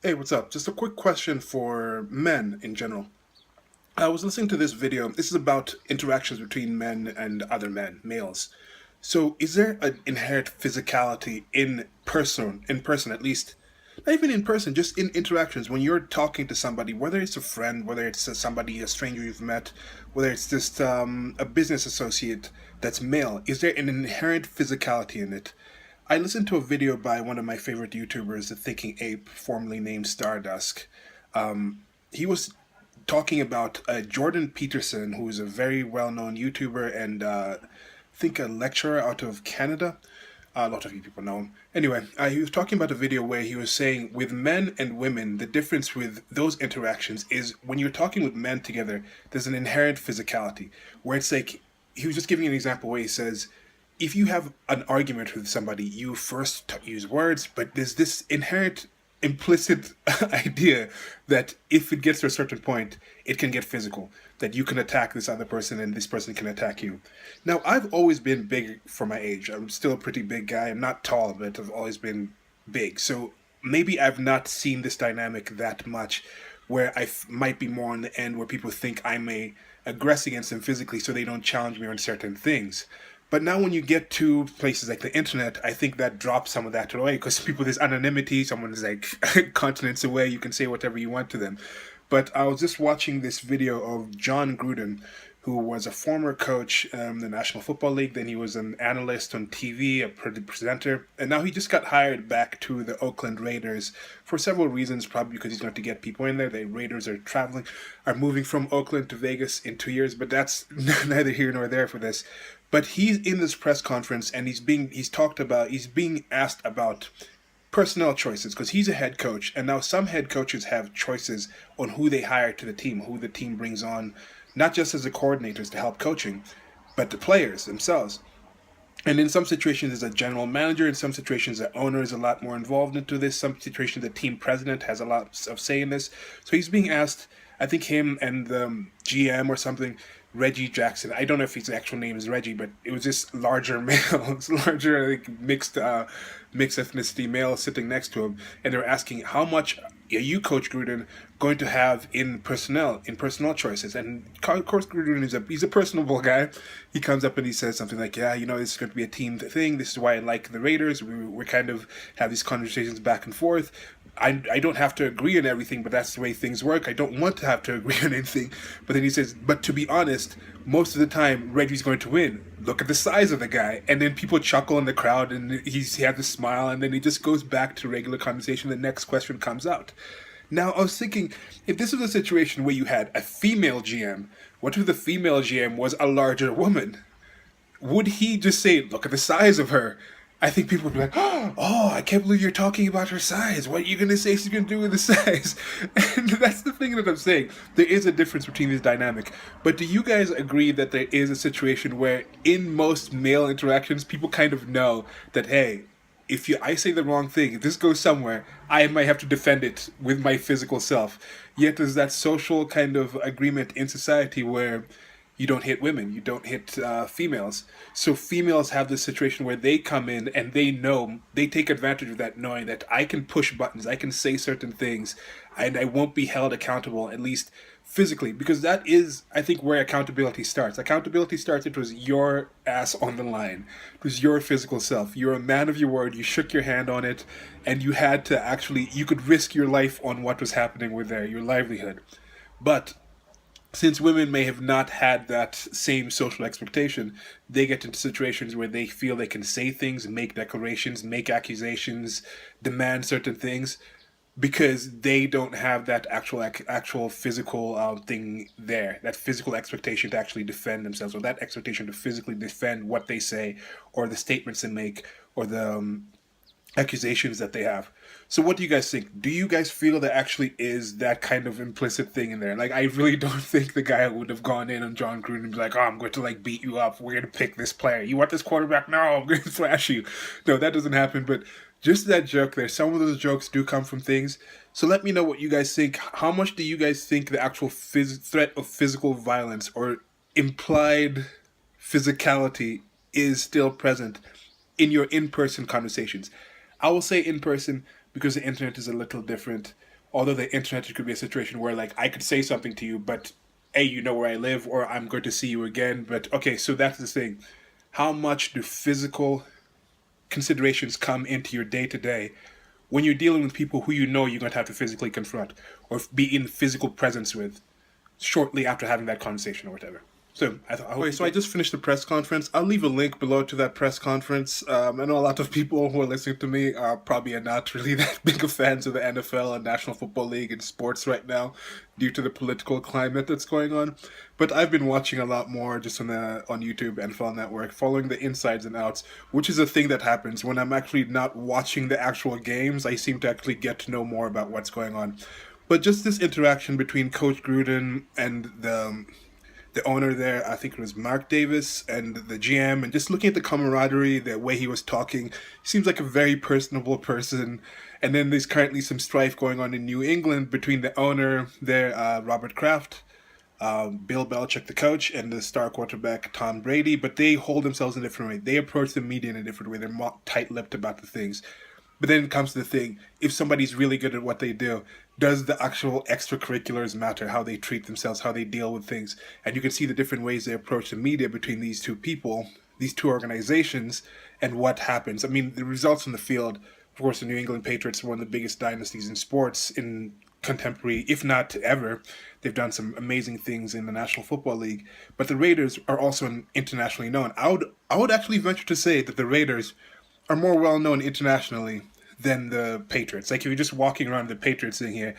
Hey, what's up? Just a quick question for men in general. I was listening to this video. This is about interactions between men and other men, males. So, is there an inherent physicality in person at least, not even in person, just in interactions when you're talking to somebody, whether it's a friend, whether it's somebody, a stranger you've met, whether it's just a business associate that's male, is there an inherent physicality in it? I listened to a video by one of my favorite YouTubers, the Thinking Ape, formerly named Stardusk. He was talking about Jordan Peterson, who is a very well known YouTuber and I think a lecturer out of Canada. A lot of you people know him. Anyway, he was talking about a video where he was saying with men and women, the difference with those interactions is when you're talking with men together, there's an inherent physicality where it's like, he was just giving an example where he says, if you have an argument with somebody, you first use words, but there's this inherent implicit idea that if it gets to a certain point, it can get physical, that you can attack this other person and this person can attack you. Now, I've always been big for my age. I'm still a pretty big guy. I'm not tall, but I've always been big. So maybe I've not seen this dynamic that much where might be more on the end where people think I may aggress against them physically so they don't challenge me on certain things. But now, when you get to places like the internet, I think that drops some of that away because people, there's anonymity. Someone is like continents away. You can say whatever you want to them. But I was just watching this video of John Gruden, who was a former coach in the National Football League. Then he was an analyst on TV, a presenter, and now he just got hired back to the Oakland Raiders for several reasons. Probably because he's going to get people in there. The Raiders are moving from Oakland to Vegas in 2 years, but that's neither here nor there for this. But he's in this press conference and he's being asked about personnel choices because he's a head coach, and now some head coaches have choices on who they hire to the team, who the team brings on, not just as the coordinators to help coaching, but the players themselves. And in some situations, there's a general manager. In some situations, the owner is a lot more involved into this. Some situations, the team president has a lot of say in this. So he's being asked, I think him and the GM or something, Reggie Jackson. I don't know if his actual name is Reggie, but it was this larger male, it's larger like, mixed ethnicity male sitting next to him, and they're asking how much are you, Coach Gruden, going to have in personnel choices. And Coach Gruden he's a personable guy. He comes up and he says something like, yeah, this is going to be a team thing. This is why I like the Raiders. We kind of have these conversations back and forth. I don't have to agree on everything, but that's the way things work. I don't want to have to agree on anything. But then he says, but to be honest, most of the time, Reggie's going to win. Look at the size of the guy. And then people chuckle in the crowd, and he has a smile, and then he just goes back to regular conversation. The next question comes out. Now, I was thinking, if this was a situation where you had a female GM, what if the female GM was a larger woman? Would he just say, look at the size of her? I think people would be like, oh, I can't believe you're talking about her size. What are you going to say she's going to do with the size? And that's the thing that I'm saying. There is a difference between this dynamic. But do you guys agree that there is a situation where in most male interactions, people kind of know that, hey, if I say the wrong thing, if this goes somewhere, I might have to defend it with my physical self. Yet there's that social kind of agreement in society where you don't hit women, you don't hit females. So females have this situation where they come in and they take advantage of that, knowing that I can push buttons, I can say certain things, and I won't be held accountable, at least physically, because that is, I think, where accountability starts. Accountability starts, it was your ass on the line. It was your physical self. You're a man of your word, you shook your hand on it, and you had to actually, you could risk your life on what was happening with your livelihood. But since women may have not had that same social expectation, they get into situations where they feel they can say things, make declarations, make accusations, demand certain things because they don't have that actual physical thing there, that physical expectation to actually defend themselves, or that expectation to physically defend what they say, or the statements they make, or the accusations that they have. So what do you guys think? Do you guys feel there actually is that kind of implicit thing in there? Like, I really don't think the guy would have gone in on John Gruden and be like, oh, I'm going to like beat you up. We're going to pick this player. You want this quarterback? No, I'm going to flash you. No, that doesn't happen. But just that joke there, some of those jokes do come from things. So let me know what you guys think. How much do you guys think the actual threat of physical violence or implied physicality is still present in your in-person conversations? I will say in person because the internet is a little different. although the internet could be a situation where like I could say something to you, but A, you know where I live, or I'm going to see you again. But okay, so that's the thing. How much do physical considerations come into your day to day when you're dealing with people who you know you're going to have to physically confront or be in physical presence with shortly after having that conversation or whatever? So I thought, okay, so I just finished the press conference. I'll leave a link below to that press conference. I know a lot of people who are listening to me are probably not really that big of fans of the NFL and National Football League and sports right now due to the political climate that's going on. But I've been watching a lot more just on YouTube, NFL Network, following the insides and outs, which is a thing that happens when I'm actually not watching the actual games. I seem to actually get to know more about what's going on. But just this interaction between Coach Gruden and the owner there, I think it was Mark Davis, and the GM, and just looking at the camaraderie, the way he was talking, he seems like a very personable person. And then there's currently some strife going on in New England between the owner there, Robert Kraft, Bill Belichick, the coach, and the star quarterback, Tom Brady, but they hold themselves in a different way. They approach the media in a different way. They're more tight-lipped about the things. But then it comes to the thing, if somebody's really good at what they do, does the actual extracurriculars matter, how they treat themselves, how they deal with things? And you can see the different ways they approach the media between these two people, these two organizations, and what happens. I mean, the results on the field, of course, the New England Patriots are one of the biggest dynasties in sports in contemporary, if not ever. They've done some amazing things in the National Football League. But the Raiders are also internationally known. I would actually venture to say that the Raiders are more well known internationally than the Patriots. Like if you're just walking around the Patriots thing here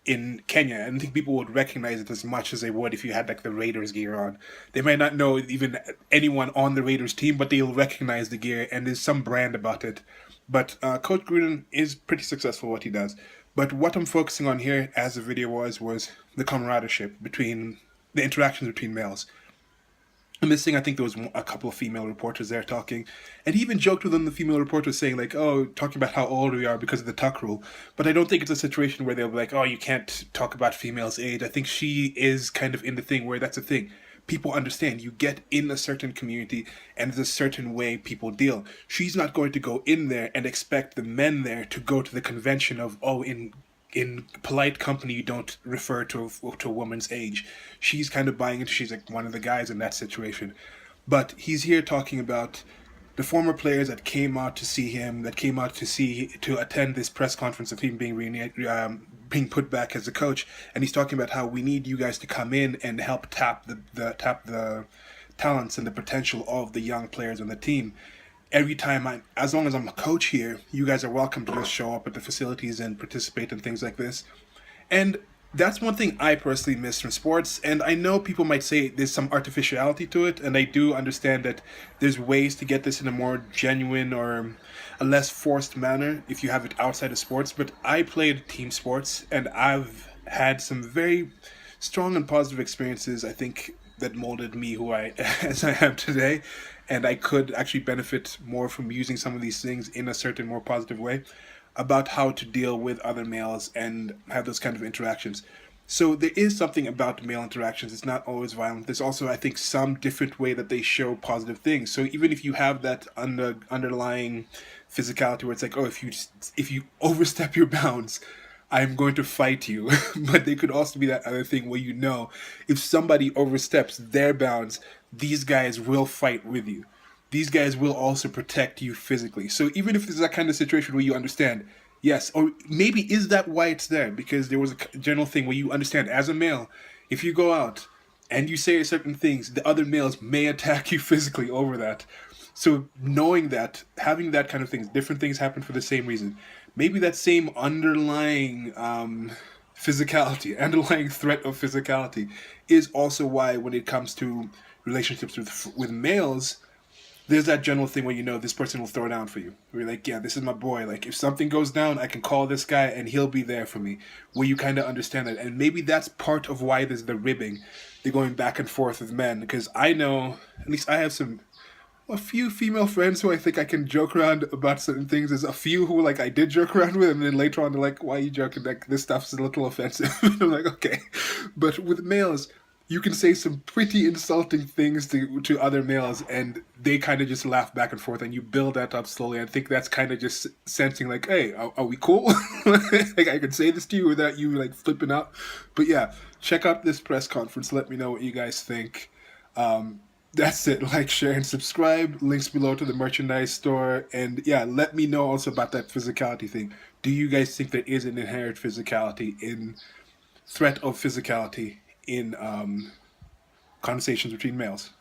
in Kenya, I don't think people would recognize it as much as they would if you had like the Raiders gear on. They might not know even anyone on the Raiders team, but they'll recognize the gear and there's some brand about it. But Coach Gruden is pretty successful at what he does. But what I'm focusing on here, as the video was the camaraderie between the interactions between males. And this thing, I think there was a couple of female reporters there talking. And he even joked with them, the female reporters, saying like, oh, talking about how old we are because of the tuck rule. But I don't think it's a situation where they'll be like, oh, you can't talk about females' age. I think she is kind of in the thing where that's a thing. People understand you get in a certain community and there's a certain way people deal. She's not going to go in there and expect the men there to go to the convention of, oh, in polite company, you don't refer to a woman's age. She's kind of buying into, she's like one of the guys in that situation. But he's here talking about the former players that came out to see him, to attend this press conference of him being put back as a coach. And he's talking about how we need you guys to come in and help tap the talents and the potential of the young players on the team. Every time as long as I'm a coach here, you guys are welcome to just show up at the facilities and participate in things like this. And that's one thing I personally miss from sports. And I know people might say there's some artificiality to it, and I do understand that there's ways to get this in a more genuine or a less forced manner if you have it outside of sports. But I played team sports, and I've had some very strong and positive experiences, I think, that molded me as I am today. And I could actually benefit more from using some of these things in a certain more positive way about how to deal with other males and have those kind of interactions. So there is something about male interactions. It's not always violent. There's also, I think, some different way that they show positive things. So even if you have that underlying physicality where it's like, oh, if you overstep your bounds, I'm going to fight you. But there could also be that other thing where if somebody oversteps their bounds, these guys will fight with you. These guys will also protect you physically. So even if there's that kind of situation where you understand, yes, or maybe is that why it's there? Because there was a general thing where you understand as a male, if you go out and you say certain things, the other males may attack you physically over that. So knowing that, having that kind of things, different things happen for the same reason. Maybe that same underlying physicality, underlying threat of physicality is also why when it comes to relationships with males, there's that general thing where this person will throw down for you. Where you're like, yeah, this is my boy. Like if something goes down, I can call this guy and he'll be there for me. Where you kind of understand that. And maybe that's part of why there's the ribbing, the going back and forth with men. Because I know, at least I have a few female friends who I think I can joke around about certain things. There's a few who I did joke around with, and then later on they're like, why are you joking? Like this stuff's a little offensive. I'm like, okay. But with males, you can say some pretty insulting things to other males, and they kind of just laugh back and forth, and you build that up slowly. I think that's kind of just sensing like, hey, are we cool? Like I can say this to you without you like flipping out. But yeah, check out this press conference. Let me know what you guys think. That's it. Like, share, and subscribe. Links below to the merchandise store. And yeah, let me know also about that physicality thing. Do you guys think there is an inherent physicality in threat of physicality in conversations between males?